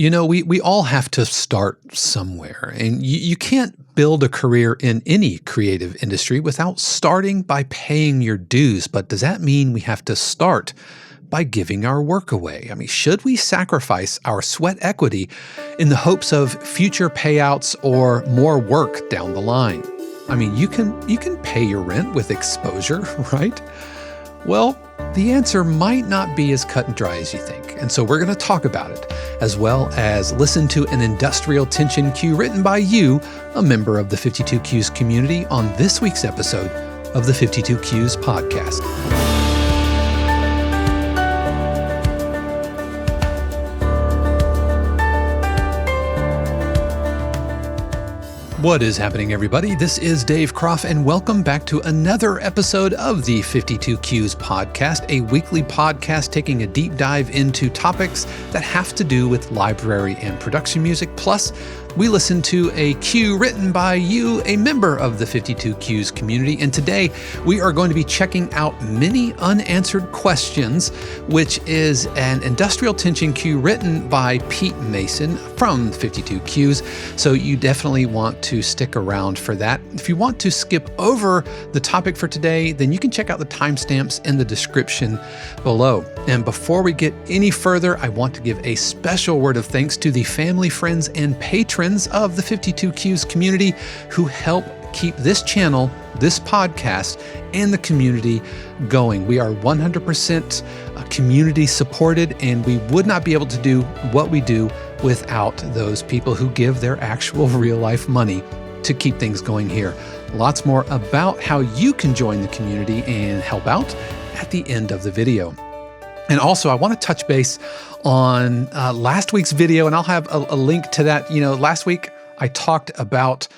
We all have to start somewhere, and you can't build a career in any creative industry without starting by paying your dues. But does that mean we have to start by giving our work away? I mean, should we sacrifice our sweat equity in the hopes of future payouts or more work down the line? I mean, you can pay your rent with exposure, right? Well, the answer might not be as cut and dry as you think, and so we're going to talk about it, as well as listen to an industrial tension cue written by you, a member of the 52 Cues community, on this week's episode of the 52 Cues podcast. What is happening, everybody? This is Dave Croft, and welcome back to another episode of the 52 Cues podcast, a weekly podcast taking a deep dive into topics that have to do with library and production music. Plus, we listen to a cue written by you, a member of the 52 Cues community. And today we are going to be checking out Many Unanswered Questions, which is an industrial tension cue written by Pete Mason from 52 Cues. So you definitely want to stick around for that. If you want to skip over the topic for today, then you can check out the timestamps in the description below. And before we get any further, I want to give a special word of thanks to the family, friends, and patrons of the 52 Cues community who help keep this channel, this podcast, and the community going. We are 100% community supported, and we would not be able to do what we do without those people who give their actual real life money to keep things going here. Lots more about how you can join the community and help out at the end of the video. And also, I want to touch base on last week's video, and I'll have a link to that. Last week I talked about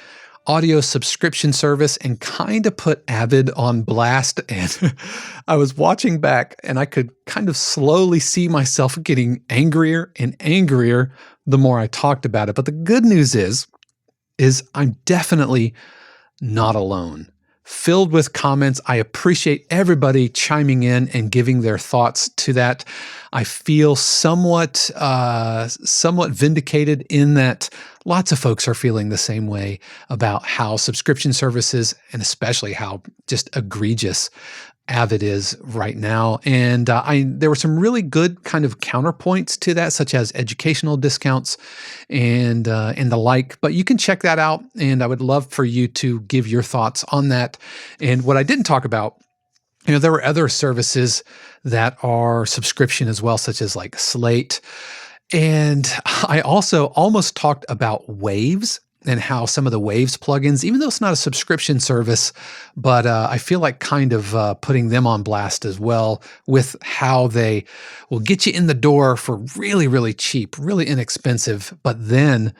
audio subscription service and kind of put Avid on blast. And I was watching back, and I could kind of slowly see myself getting angrier and angrier the more I talked about it. But the good news is I'm definitely not alone. Filled with comments. I appreciate everybody chiming in and giving their thoughts to that. I feel somewhat vindicated in that lots of folks are feeling the same way about how subscription services, and especially how just egregious Avid is right now. And there were some really good kind of counterpoints to that, such as educational discounts and the like. But you can check that out, and I would love for you to give your thoughts on that. And what I didn't talk about, there were other services that are subscription as well, such as like Slate. And I also almost talked about Waves and how some of the Waves plugins, even though it's not a subscription service, but I feel like kind of putting them on blast as well, with how they will get you in the door for really, really cheap, really inexpensive, but then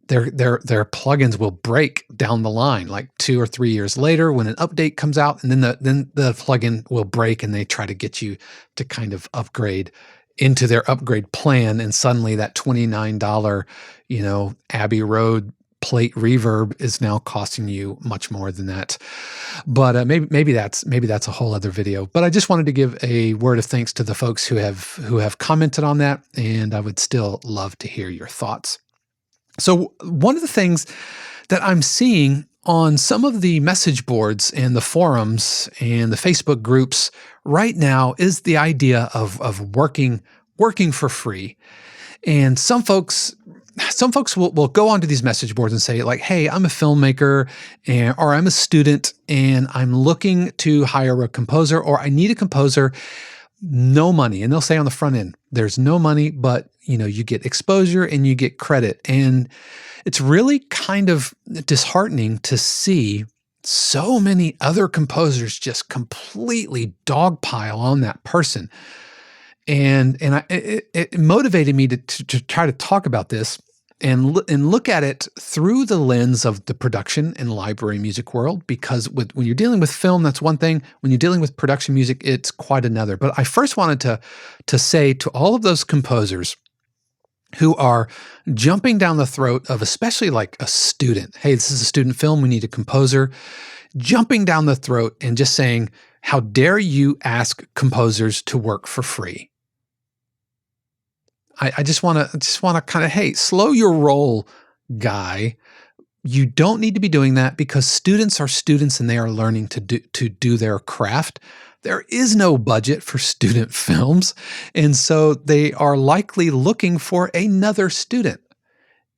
their plugins will break down the line, like 2 or 3 years later when an update comes out, and then the plugin will break, and they try to get you to kind of upgrade into their upgrade plan, and suddenly that $29, Abbey Road plate reverb is now costing you much more than that. But maybe that's a whole other video. But I just wanted to give a word of thanks to the folks who have commented on that, and I would still love to hear your thoughts. So one of the things that I'm seeing on some of the message boards and the forums and the Facebook groups right now is the idea of working for free. And some folks will go onto these message boards and say, like, hey, I'm a filmmaker or I'm a student and I'm looking to hire a composer, or I need a composer, no money. And they'll say on the front end, there's no money, but you get exposure and you get credit. And it's really kind of disheartening to see so many other composers just completely dogpile on that person. And it motivated me to try to talk about this and look at it through the lens of the production and library music world, because when you're dealing with film, that's one thing. When you're dealing with production music, it's quite another. But I first wanted to say to all of those composers who are jumping down the throat of, especially like a student, hey, this is a student film, we need a composer, jumping down the throat and just saying, how dare you ask composers to work for free? I just wanna kinda, hey, slow your roll, guy. You don't need to be doing that because students are students and they are learning to do their craft. There is no budget for student films, and so they are likely looking for another student.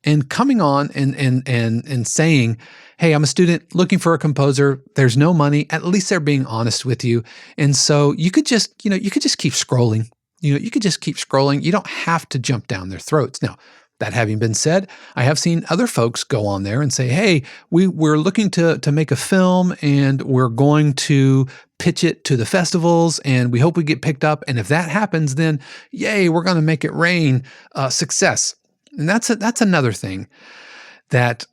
And coming on and saying, "Hey, I'm a student looking for a composer. There's no money." At least they're being honest with you. And so you could just keep scrolling. You could just keep scrolling. You don't have to jump down their throats. Now, that having been said, I have seen other folks go on there and say, "Hey, we're looking to make a film and we're going to pitch it to the festivals and we hope we get picked up. And if that happens, then yay, we're going to make it rain, success." And that's another thing that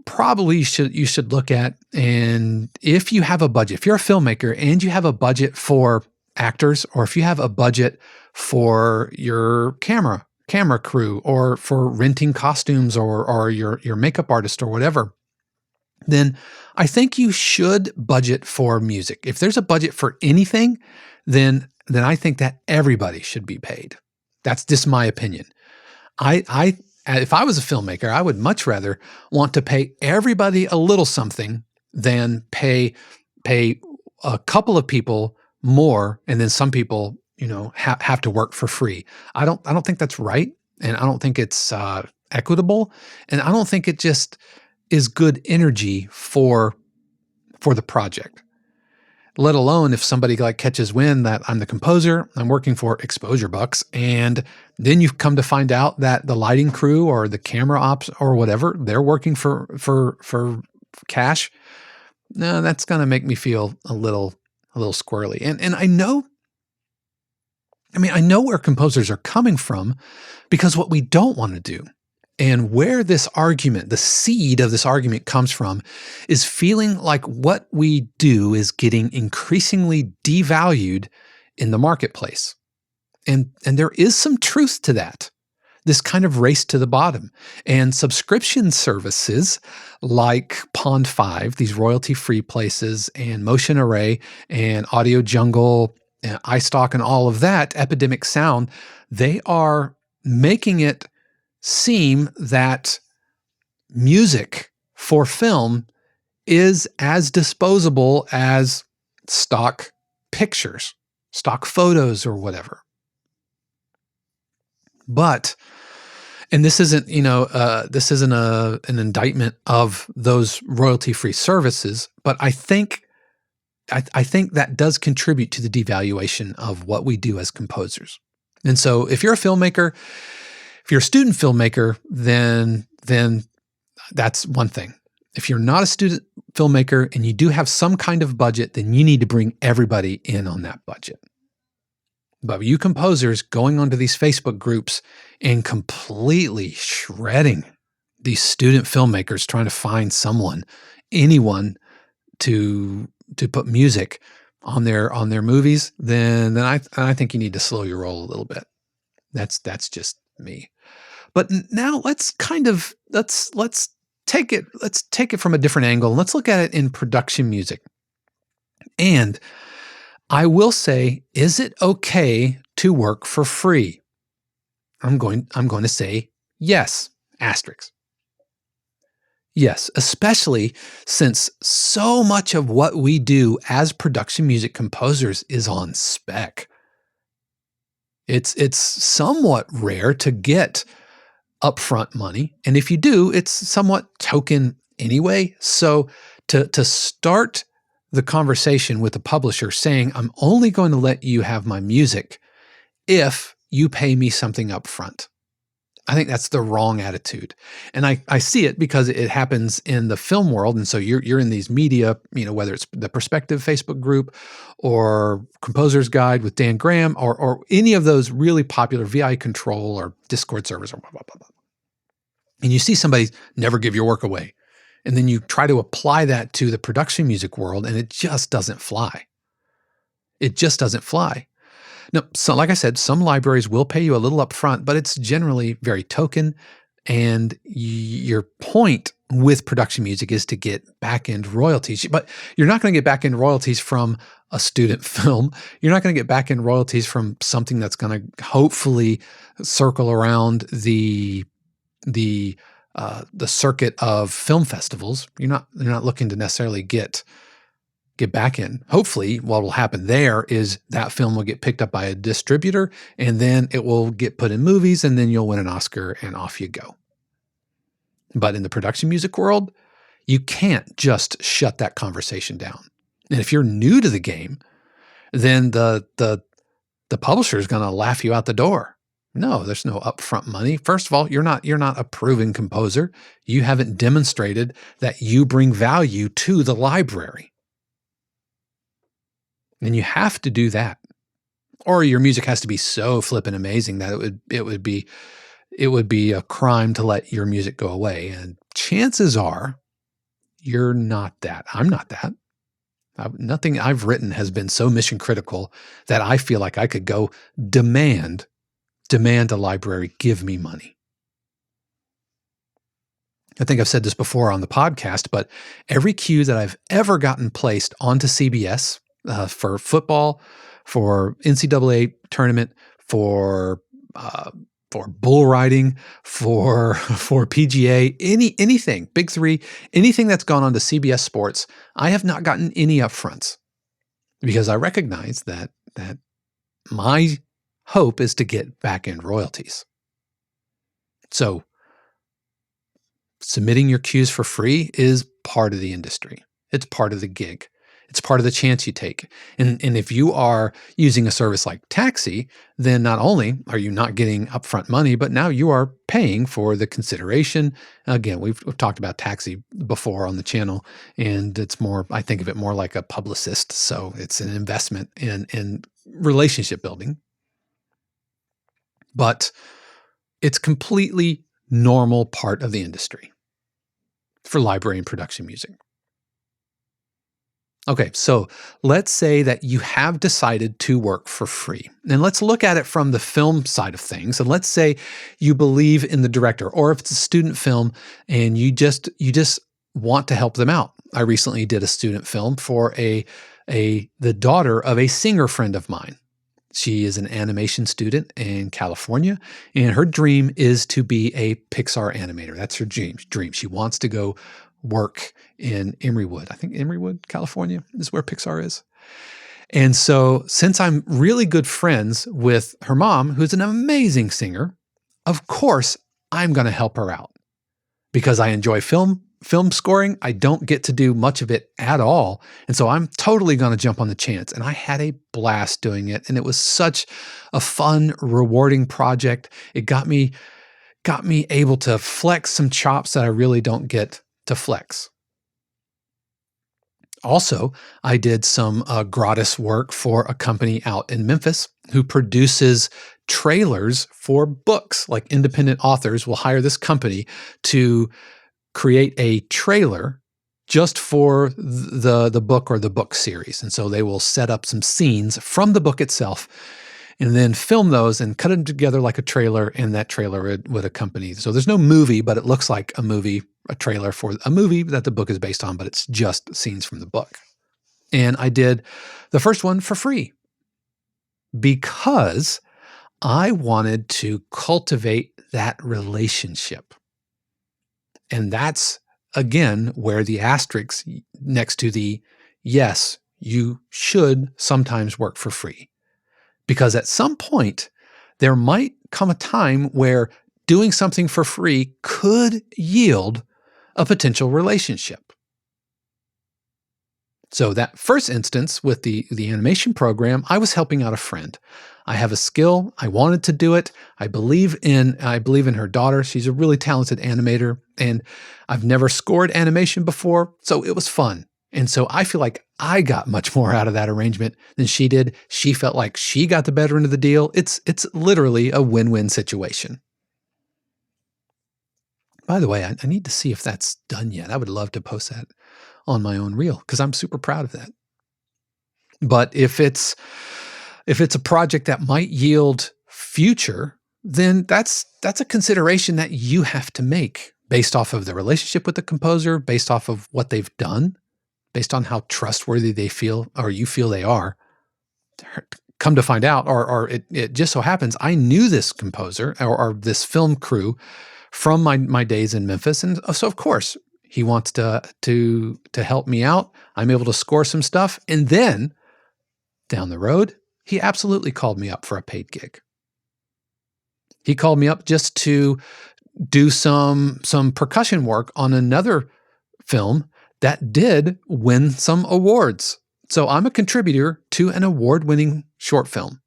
probably you should look at. And if you have a budget, if you're a filmmaker and you have a budget for actors, or if you have a budget for your camera crew, or for renting costumes, or your makeup artist or whatever, then I think you should budget for music. If there's a budget for anything, then I think that everybody should be paid. That's just my opinion. I if I was a filmmaker, I would much rather want to pay everybody a little something than pay a couple of people more, and then some people, have to work for free. I don't think that's right, and I don't think it's equitable, and I don't think it just is good energy for the project. Let alone if somebody like catches wind that I'm the composer, I'm working for exposure bucks, and then you've come to find out that the lighting crew or the camera ops or whatever, they're working for cash. No, that's gonna make me feel a little squirrely. And I know where composers are coming from, because what we don't want to do, and where this argument, the seed of this argument comes from, is feeling like what we do is getting increasingly devalued in the marketplace. And there is some truth to that. This kind of race to the bottom. And subscription services like Pond 5, these royalty-free places, and Motion Array, and Audio Jungle, and iStock, and all of that, Epidemic Sound, they are making it seem that music for film is as disposable as stock pictures, stock photos, or whatever. But, and this isn't, an indictment of those royalty-free services, but I think that does contribute to the devaluation of what we do as composers. And so if you're a filmmaker, if you're a student filmmaker, then that's one thing. If you're not a student filmmaker and you do have some kind of budget, then you need to bring everybody in on that budget. But you composers going onto these Facebook groups and completely shredding these student filmmakers, trying to find anyone to put music on their movies, then I think you need to slow your roll a little bit. That's just me. But now let's take it from a different angle, and let's look at it in production music. And I will say, is it okay to work for free? I'm going to say yes, asterisk. Yes, especially since so much of what we do as production music composers is on spec. It's somewhat rare to get upfront money, and if you do, it's somewhat token anyway. So to start the conversation with the publisher saying, "I'm only going to let you have my music if you pay me something upfront," I think that's the wrong attitude. And I see it because it happens in the film world. And so you're in these media, whether it's the Perspective Facebook group or Composer's Guide with Dan Graham, or any of those really popular VI Control or Discord servers, or blah, blah, blah, blah. And you see somebody never give your work away. And then you try to apply that to the production music world, and it just doesn't fly. It just doesn't fly. No, so like I said, some libraries will pay you a little upfront, but it's generally very token. And your point with production music is to get back-end royalties. But you're not going to get back-end royalties from a student film. You're not going to get back-end royalties from something that's going to hopefully circle around the circuit of film festivals. You're not looking to necessarily get back in. Hopefully, what will happen there is that film will get picked up by a distributor, and then it will get put in movies, and then you'll win an Oscar, and off you go. But in the production music world, you can't just shut that conversation down. And if you're new to the game, then the publisher is going to laugh you out the door. No, there's no upfront money. First of all, you're not a proven composer. You haven't demonstrated that you bring value to the library. And you have to do that. Or your music has to be so flippin' amazing that it would be a crime to let your music go away. And chances are you're not that. I'm not that. Nothing I've written has been so mission critical that I feel like I could go demand a library give me money. I think I've said this before on the podcast, but every cue that I've ever gotten placed onto CBS for football, for NCAA tournament, for bull riding, for PGA, anything, Big Three, anything that's gone on to CBS Sports, I have not gotten any upfronts because I recognize that my hope is to get back-end royalties. So submitting your cues for free is part of the industry. It's part of the gig. It's part of the chance you take. And if you are using a service like Taxi, then not only are you not getting upfront money, but now you are paying for the consideration. Again, we've talked about Taxi before on the channel, and it's more, I think of it more like a publicist. So it's an investment in relationship building. But it's completely normal part of the industry for library and production music. Okay, so let's say that you have decided to work for free. And let's look at it from the film side of things. And let's say you believe in the director, or if it's a student film and you just want to help them out. I recently did a student film for the daughter of a singer friend of mine. She is an animation student in California, and her dream is to be a Pixar animator. That's her dream. She wants to go work in Emerywood. I think Emerywood, California is where Pixar is. And so since I'm really good friends with her mom, who's an amazing singer, of course, I'm going to help her out because I enjoy film scoring. I don't get to do much of it at all. And so I'm totally going to jump on the chance. And I had a blast doing it. And it was such a fun, rewarding project. It got me able to flex some chops that I really don't get to flex. Also, I did some gratis work for a company out in Memphis who produces trailers for books. Like independent authors will hire this company to create a trailer just for the book or the book series. And so they will set up some scenes from the book itself and then film those and cut them together like a trailer, and that trailer would accompany. So there's no movie, but it looks like a movie, a trailer for a movie that the book is based on, but it's just scenes from the book. And I did the first one for free because I wanted to cultivate that relationship. And that's, again, where the asterisk next to the yes, you should sometimes work for free. Because at some point, there might come a time where doing something for free could yield a potential relationship. So that first instance with the animation program, I was helping out a friend. I have a skill. I wanted to do it. I believe in her daughter. She's a really talented animator, and I've never scored animation before, so it was fun. And so I feel like I got much more out of that arrangement than she did. She felt like she got the better end of the deal. It's literally a win-win situation. By the way, I need to see if that's done yet. I would love to post that on my own reel because I'm super proud of that. But if it's a project that might yield future then that's a consideration that you have to make based off of the relationship with the composer, based off of what they've done, based on how trustworthy they feel or you feel they are. Come to find out, or it just so happens I knew this composer or this film crew from my days in Memphis, and so of course he wants to help me out. I'm able to score some stuff, and then down the road, he absolutely called me up for a paid gig. He called me up just to do some percussion work on another film that did win some awards. So I'm a contributor to an award-winning short film.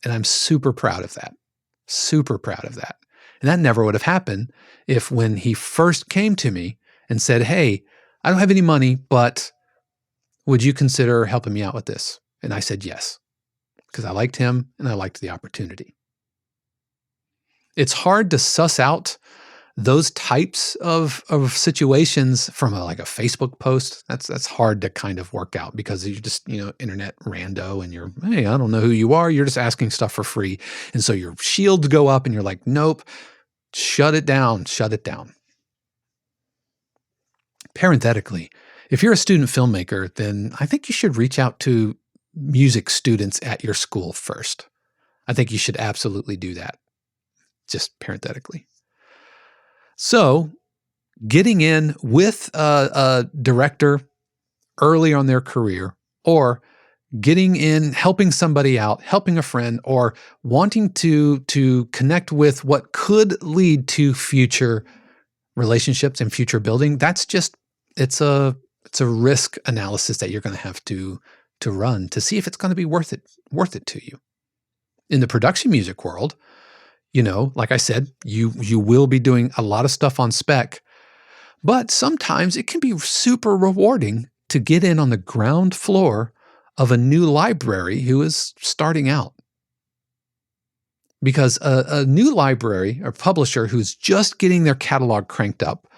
And I'm super proud of that. Super proud of that. And that never would have happened if when he first came to me and said, "Hey, I don't have any money, but would you consider helping me out with this?" And I said yes, because I liked him and I liked the opportunity. It's hard to suss out those types of situations from like a Facebook post. That's hard to kind of work out because you're just, internet rando and you're, hey, I don't know who you are. You're just asking stuff for free. And so your shields go up and you're like, nope, shut it down, shut it down. Parenthetically, if you're a student filmmaker, then I think you should reach out to music students at your school first. I think you should absolutely do that. Just parenthetically. So getting in with a director early on their career, or getting in, helping somebody out, helping a friend, or wanting to connect with what could lead to future relationships and future building, that's just, it's a risk analysis that you're going to have to run to see if it's going to be worth it to you. In the production music world, like I said, you will be doing a lot of stuff on spec, but sometimes it can be super rewarding to get in on the ground floor of a new library who is starting out. Because a new library or publisher who's just getting their catalog cranked up,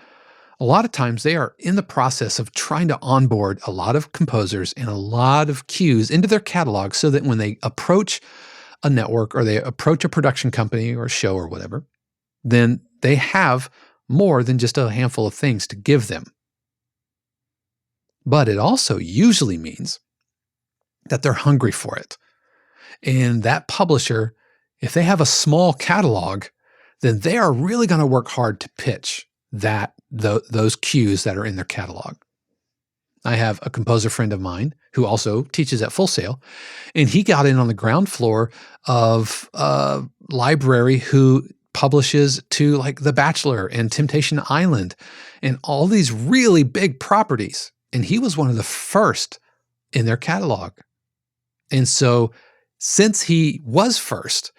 a lot of times they are in the process of trying to onboard a lot of composers and a lot of cues into their catalog so that when they approach a network or they approach a production company or a show or whatever, then they have more than just a handful of things to give them. But it also usually means that they're hungry for it. And that publisher, if they have a small catalog, then they are really going to work hard to pitch those cues that are in their catalog. I have a composer friend of mine who also teaches at Full Sail, and he got in on the ground floor of a library who publishes to like The Bachelor and Temptation Island and all these really big properties. And he was one of the first in their catalog. And so since he was first,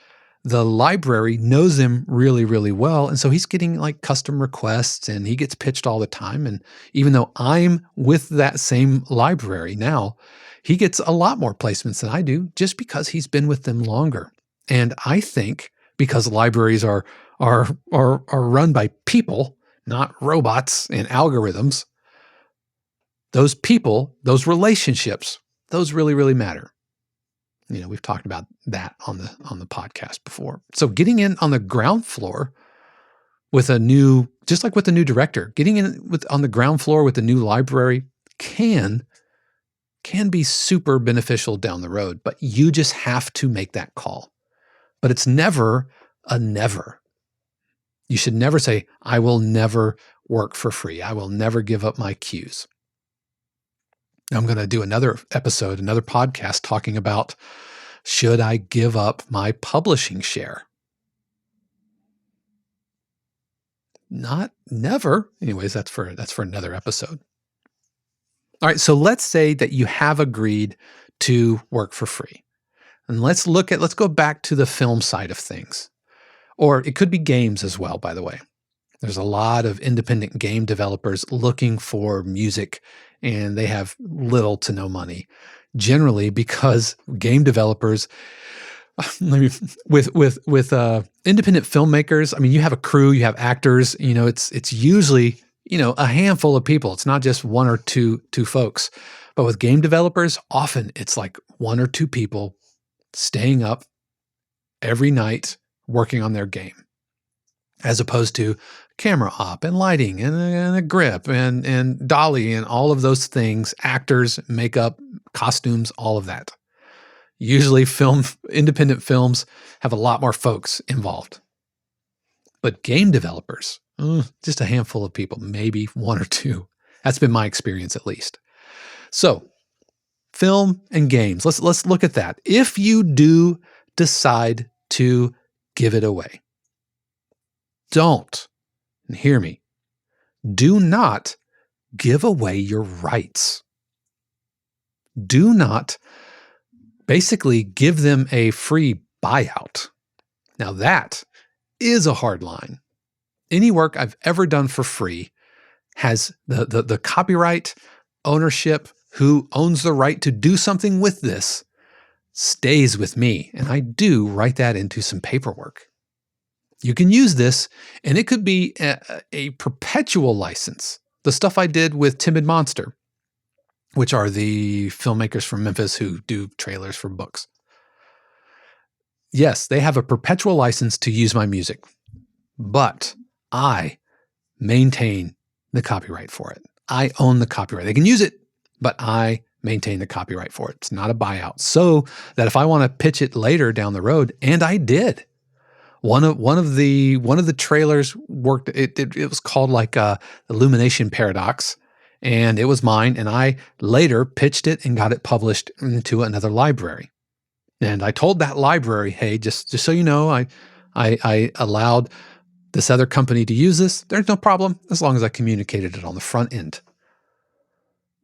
the library knows him really, really well. And so he's getting like custom requests and he gets pitched all the time. And even though I'm with that same library now, he gets a lot more placements than I do just because he's been with them longer. And I think because libraries are run by people, not robots and algorithms, those people, those relationships, those really, really matter. We've talked about that on the podcast before. So getting in on the ground floor with just like with a new director, getting in on the ground floor with a new library can be super beneficial down the road, but you just have to make that call. But it's never a never. You should never say, I will never work for free. I will never give up my cues. I'm going to do another podcast talking about, should I give up my publishing share? Never. Anyways, that's for another episode. All right, so let's say that you have agreed to work for free. And let's go back to the film side of things. Or it could be games as well, by the way. There's a lot of independent game developers looking for music, and they have little to no money. Generally, because game developers, with independent filmmakers, I mean, you have a crew, you have actors. It's usually a handful of people. It's not just one or two folks. But with game developers, often it's like one or two people staying up every night working on their game, as opposed to camera op and lighting and a grip and dolly and all of those things, actors, makeup, costumes, all of that. Usually independent films have a lot more folks involved. But game developers, just a handful of people, maybe one or two. That's been my experience at least. So film and games, let's look at that. If you do decide to give it away, don't, and hear me, do not give away your rights. Do not basically give them a free buyout. Now that is a hard line. Any work I've ever done for free has the copyright ownership, who owns the right to do something with this, stays with me. And I do write that into some paperwork. You can use this, and it could be a perpetual license. The stuff I did with Timid Monster, which are the filmmakers from Memphis who do trailers for books. Yes, they have a perpetual license to use my music, but I maintain the copyright for it. I own the copyright. They can use it, but I maintain the copyright for it. It's not a buyout. So that if I want to pitch it later down the road, and I did, one of the trailers worked. It was called like Illumination Paradox, and it was mine. And I later pitched it and got it published into another library. And I told that library, hey, just so you know, I allowed this other company to use this. There's no problem as long as I communicated it on the front end.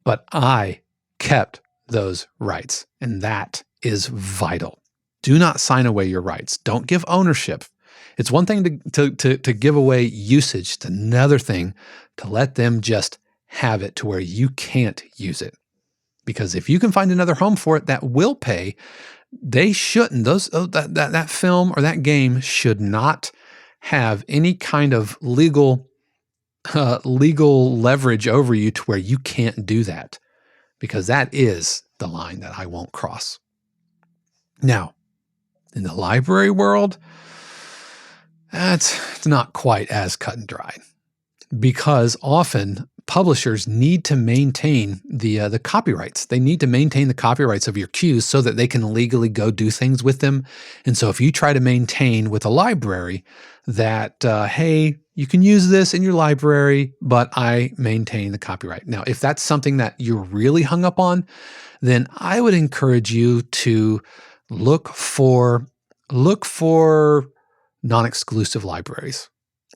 But I kept those rights, and that is vital. Do not sign away your rights. Don't give ownership. It's one thing to give away usage. It's another thing to let them just have it to where you can't use it. Because if you can find another home for it that will pay, they shouldn't. That film or that game should not have any kind of legal leverage over you to where you can't do that, because that is the line that I won't cross. Now, in the library world, it's not quite as cut and dry, because often publishers need to maintain the copyrights. They need to maintain the copyrights of your cues so that they can legally go do things with them. And so if you try to maintain with a library that, hey, you can use this in your library, but I maintain the copyright. Now, if that's something that you're really hung up on, then I would encourage you to look for non-exclusive libraries,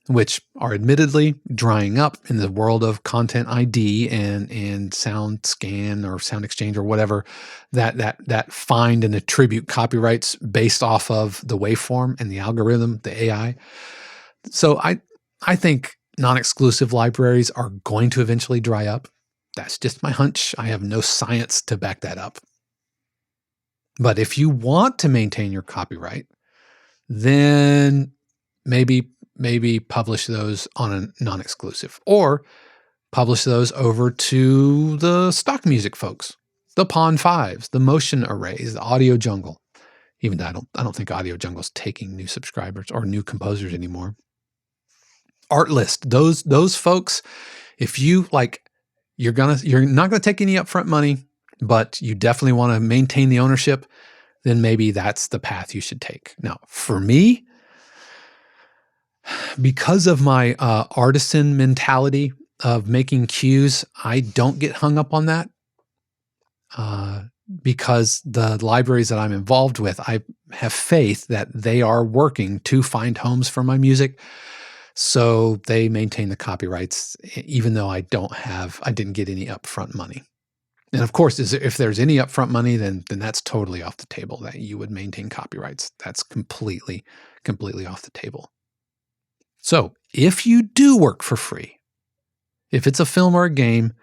which are admittedly drying up in the world of Content ID and Sound Scan or Sound Exchange or whatever, that find and attribute copyrights based off of the waveform and the algorithm, the AI. So I think non-exclusive libraries are going to eventually dry up. That's just my hunch. I have no science to back that up. But if you want to maintain your copyright, then maybe publish those on a non-exclusive, or publish those over to the stock music folks, the Pond 5s, the Motion Arrays, the Audio Jungle. Even though I don't think Audio Jungle's taking new subscribers or new composers anymore. Artlist, those folks, if you like, you're not gonna take any upfront money, but you definitely want to maintain the ownership, then maybe that's the path you should take. Now, for me, because of my artisan mentality of making cues, I don't get hung up on that, because the libraries that I'm involved with, I have faith that they are working to find homes for my music. So they maintain the copyrights, even though I didn't get any upfront money. And of course, if there's any upfront money, then that's totally off the table, that you would maintain copyrights. That's completely off the table. So if you do work for free, if it's a film or a game,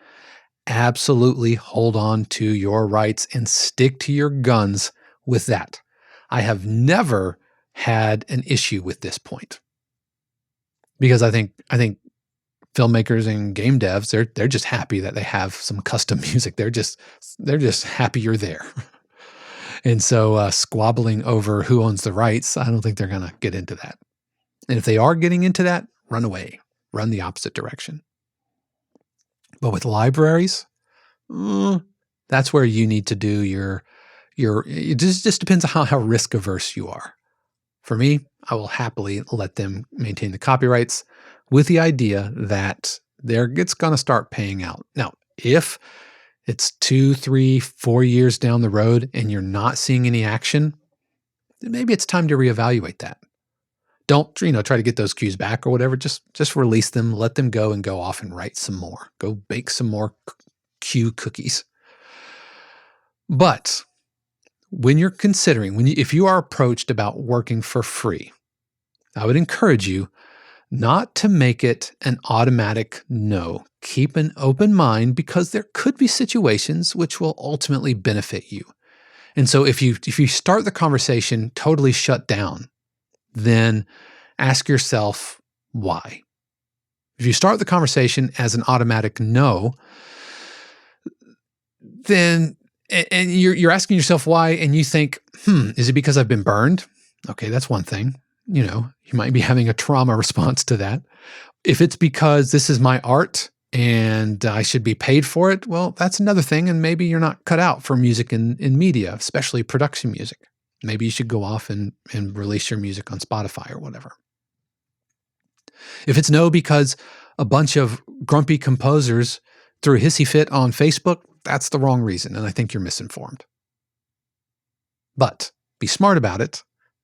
absolutely hold on to your rights and stick to your guns with that. I have never had an issue with this point, because I think filmmakers and game devs, they're just happy that they have some custom music. They're just happy you're there. And so squabbling over who owns the rights, I don't think they're going to get into that. And if they are getting into that, run away, run the opposite direction. But with libraries, that's where you need to do it just depends on how risk averse you are. For me, I will happily let them maintain the copyrights with the idea that it's going to start paying out. Now, if it's 2, 3, 4 years down the road and you're not seeing any action, then maybe it's time to reevaluate that. Don't, try to get those cues back or whatever. Just release them, let them go and go off and write some more. Go bake some more cue cookies. But when you're considering, if you are approached about working for free, I would encourage you not to make it an automatic no. Keep an open mind because there could be situations which will ultimately benefit you. And so if you start the conversation totally shut down, then ask yourself why. If you start the conversation as an automatic no, then and you're asking yourself why, and you think, is it because I've been burned? Okay, that's one thing. You might be having a trauma response to that. If it's because this is my art and I should be paid for it, well, that's another thing. And maybe you're not cut out for music in media, especially production music. Maybe you should go off and release your music on Spotify or whatever. If it's no because a bunch of grumpy composers threw a hissy fit on Facebook, that's the wrong reason, and I think you're misinformed. But be smart about it.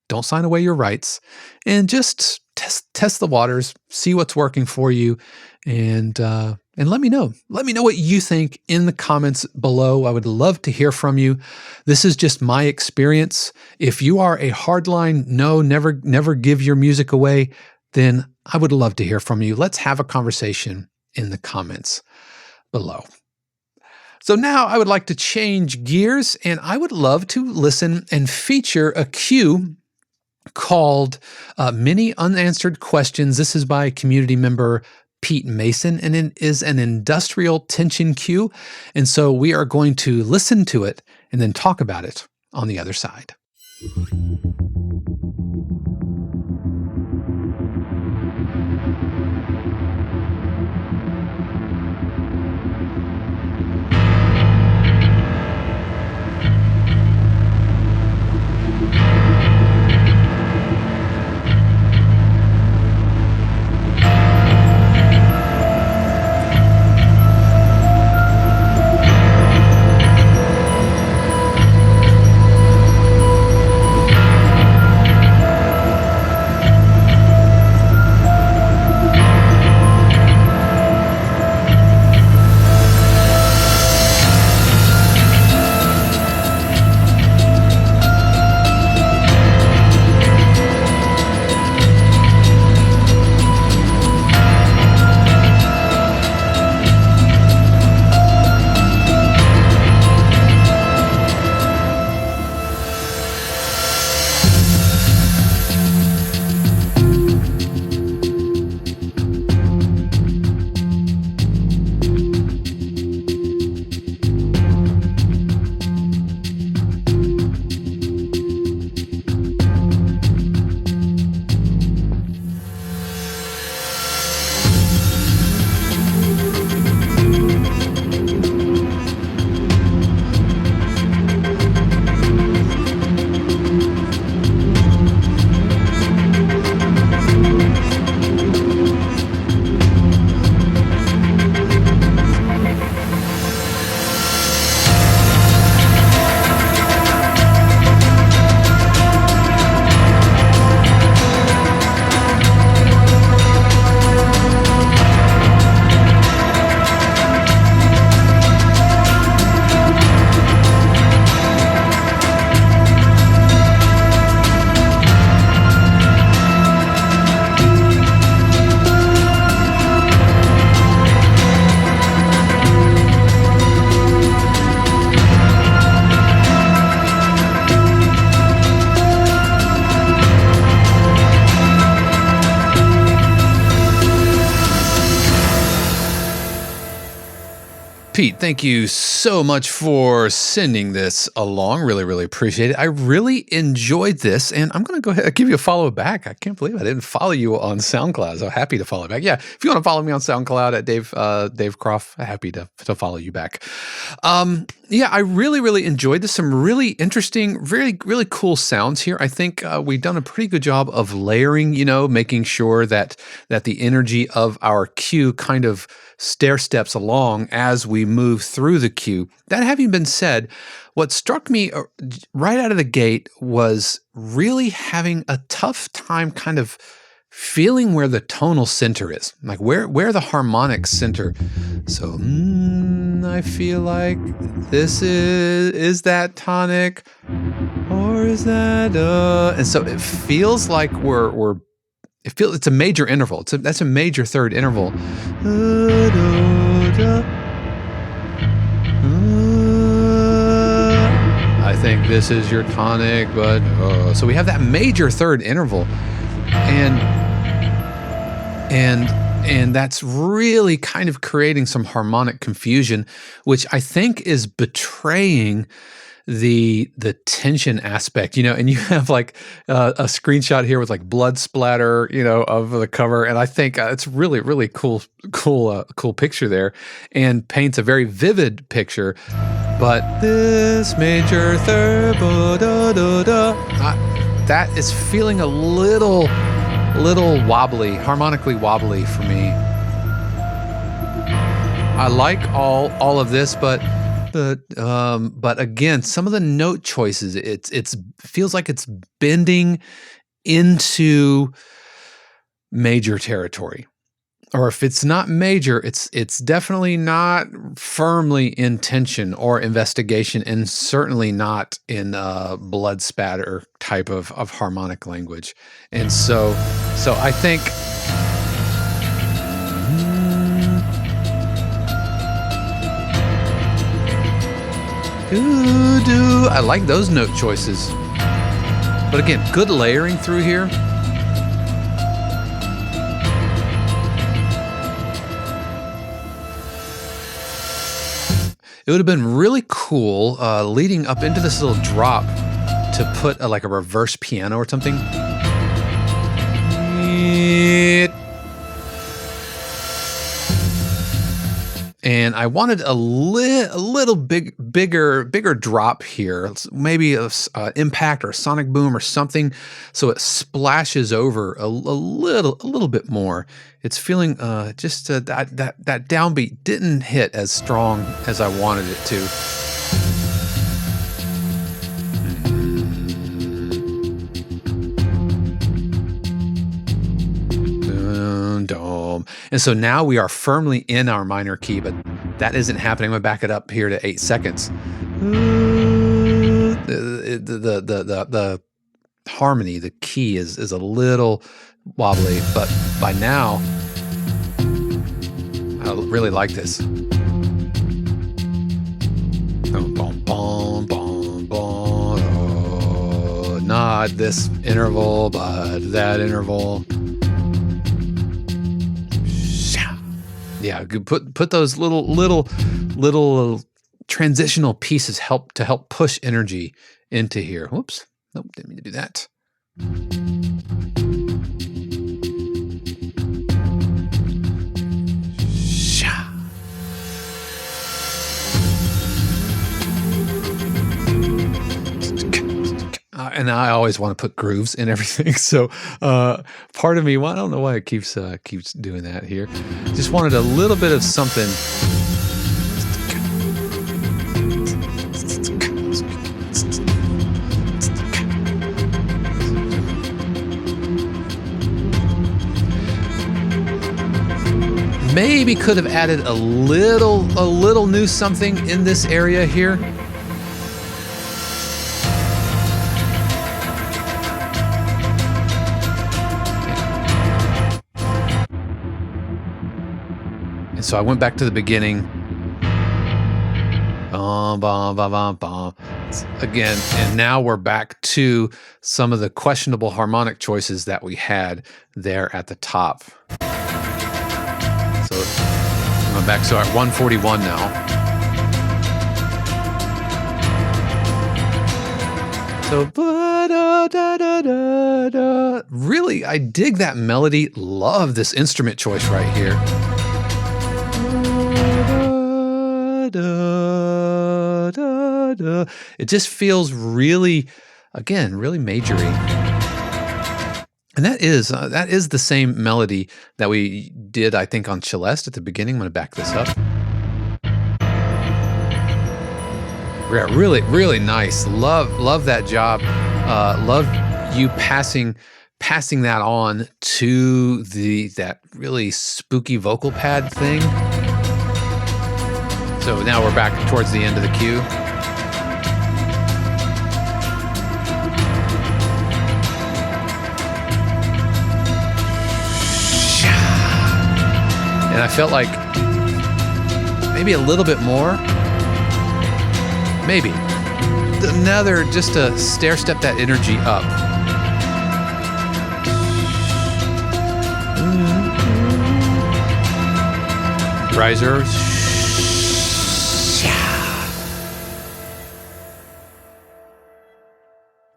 Don't sign away your rights, and just test the waters, see what's working for you, and let me know. Let me know what you think in the comments below. I would love to hear from you. This is just my experience. If you are a hardline no, never give your music away, then I would love to hear from you. Let's have a conversation in the comments below. So now I would like to change gears, and I would love to listen and feature a cue called Many Unanswered Questions. This is by community member Pete Mason, and it is an industrial tension cue. And so we are going to listen to it and then talk about it on the other side. Pete, thank you so much for sending this along. Really, really appreciate it. I really enjoyed this, and I'm going to go ahead and give you a follow back. I can't believe I didn't follow you on SoundCloud. So happy to follow back. Yeah, if you want to follow me on SoundCloud at Dave Croft, happy to follow you back. Yeah, I really, really enjoyed this. Some really interesting, really, really cool sounds here. I think we've done a pretty good job of layering, making sure that the energy of our cue kind of stair steps along as we move through the cue. That having been said, what struck me right out of the gate was really having a tough time kind of feeling where the tonal center is, like where the harmonic center. So I feel like this is that tonic, or is that and so it feels like it's a major interval. That's a major third interval. I think this is your tonic, but so we have that major third interval, and that's really kind of creating some harmonic confusion, which I think is betraying the tension aspect, and you have like a screenshot here with like blood splatter, of the cover. And I think it's really, really cool picture there, and paints a very vivid picture. But this major third, that is feeling a little wobbly, harmonically wobbly for me. I like all of this, but again, some of the note choices, it feels like it's bending into major territory. Or if it's not major, it's definitely not firmly in tension or investigation, and certainly not in blood spatter type of harmonic language. And so I think I like those note choices. But again, good layering through here. It would have been really cool leading up into this little drop to put like a reverse piano or something. And I wanted a little bigger drop here, maybe an impact or a sonic boom or something, so it splashes over a little bit more. It's feeling just that downbeat didn't hit as strong as I wanted it to. And so now we are firmly in our minor key, but that isn't happening. I'm gonna back it up here to 8 seconds. The harmony, the key is a little wobbly, but by now, I really like this. Not this interval, but that interval. Yeah, put those little transitional pieces help push energy into here. Whoops, nope, didn't mean to do that. And I always want to put grooves in everything. So part of me, well, I don't know why it keeps doing that here. Just wanted a little bit of something. Maybe could have added a little new something in this area here. And so I went back to the beginning. Again, and now we're back to some of the questionable harmonic choices that we had there at the top. So I'm back, so at 141 now. So, ba-da-da-da-da-da. Really, I dig that melody. Love this instrument choice right here. Da-da-da-da. It just feels really, again, really majory. And that is the same melody that we did, I think, on Celeste at the beginning. I'm going to back this up. Yeah, really, really nice. Love that job. Love you passing that on to that really spooky vocal pad thing. So now we're back towards the end of the cue. And I felt like maybe a little bit more. Maybe. Another, just to stair step that energy up. Riser.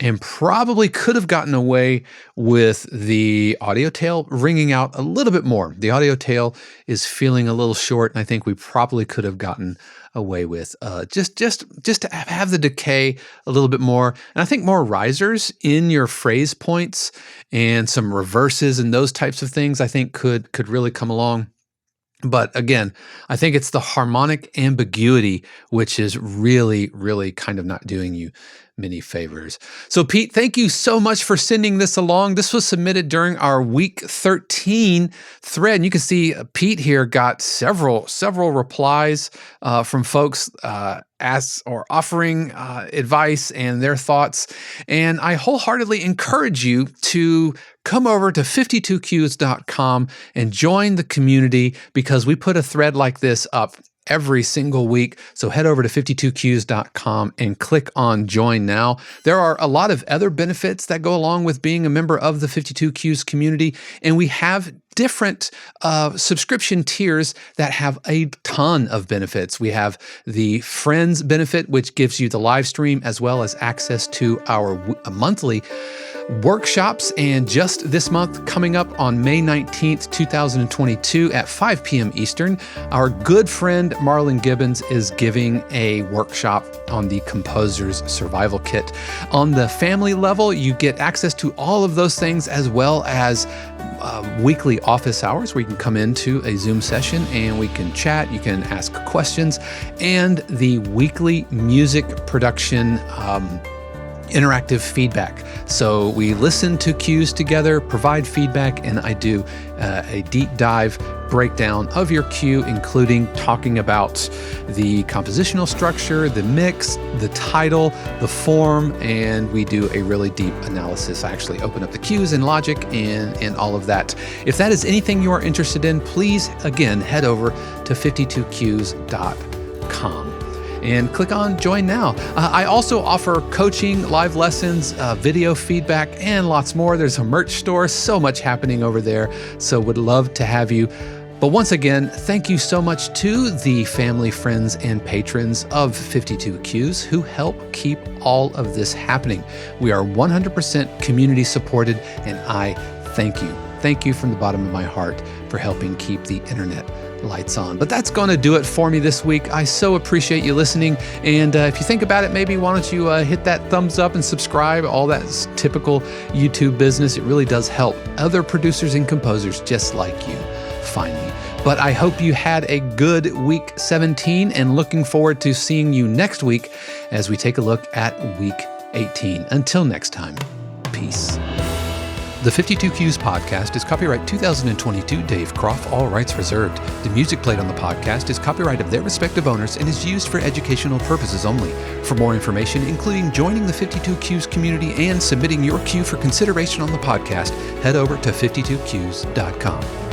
And probably could have gotten away with the audio tail ringing out a little bit more. The audio tail is feeling a little short, and I think we probably could have gotten away with just to have the decay a little bit more. And I think more risers in your phrase points and some reverses and those types of things I think could really come along. But again, I think it's the harmonic ambiguity which is really, really kind of not doing you many favors. So Pete, thank you so much for sending this along. This was submitted during our week 13 thread. And you can see Pete here got several replies from folks offering advice and their thoughts. And I wholeheartedly encourage you to come over to 52cues.com and join the community, because we put a thread like this up every single week. So head over to 52cues.com and click on join now. There are a lot of other benefits that go along with being a member of the 52 Cues community. And we have different subscription tiers that have a ton of benefits. We have the Friends benefit, which gives you the live stream as well as access to our monthly workshops. And just this month, coming up on May 19th, 2022 at 5 p.m. Eastern, our good friend Marlon Gibbons is giving a workshop on the Composer's Survival Kit. On the family level, you get access to all of those things, as well as weekly office hours where you can come into a Zoom session and we can chat, you can ask questions, and the weekly music production interactive feedback. So we listen to cues together, provide feedback, and I do a deep dive breakdown of your cue, including talking about the compositional structure, the mix, the title, the form, and we do a really deep analysis. I actually open up the cues in Logic and all of that. If that is anything you are interested in, please, again, head over to 52cues.com. and click on Join Now. I also offer coaching, live lessons, video feedback, and lots more. There's a merch store, so much happening over there, so would love to have you. But once again, thank you so much to the family, friends, and patrons of 52 Cues who help keep all of this happening. We are 100% community supported, and I thank you. Thank you from the bottom of my heart for helping keep the internet lights on. But that's going to do it for me this week. I so appreciate you listening. And if you think about it, maybe why don't you hit that thumbs up and subscribe, all that typical YouTube business. It really does help other producers and composers just like you find me. But I hope you had a good week 17 and looking forward to seeing you next week as we take a look at week 18. Until next time, peace. The 52 Cues podcast is copyright 2022 Dave Croft, all rights reserved. The music played on the podcast is copyright of their respective owners and is used for educational purposes only. For more information, including joining the 52 Cues community and submitting your cue for consideration on the podcast, head over to 52cues.com.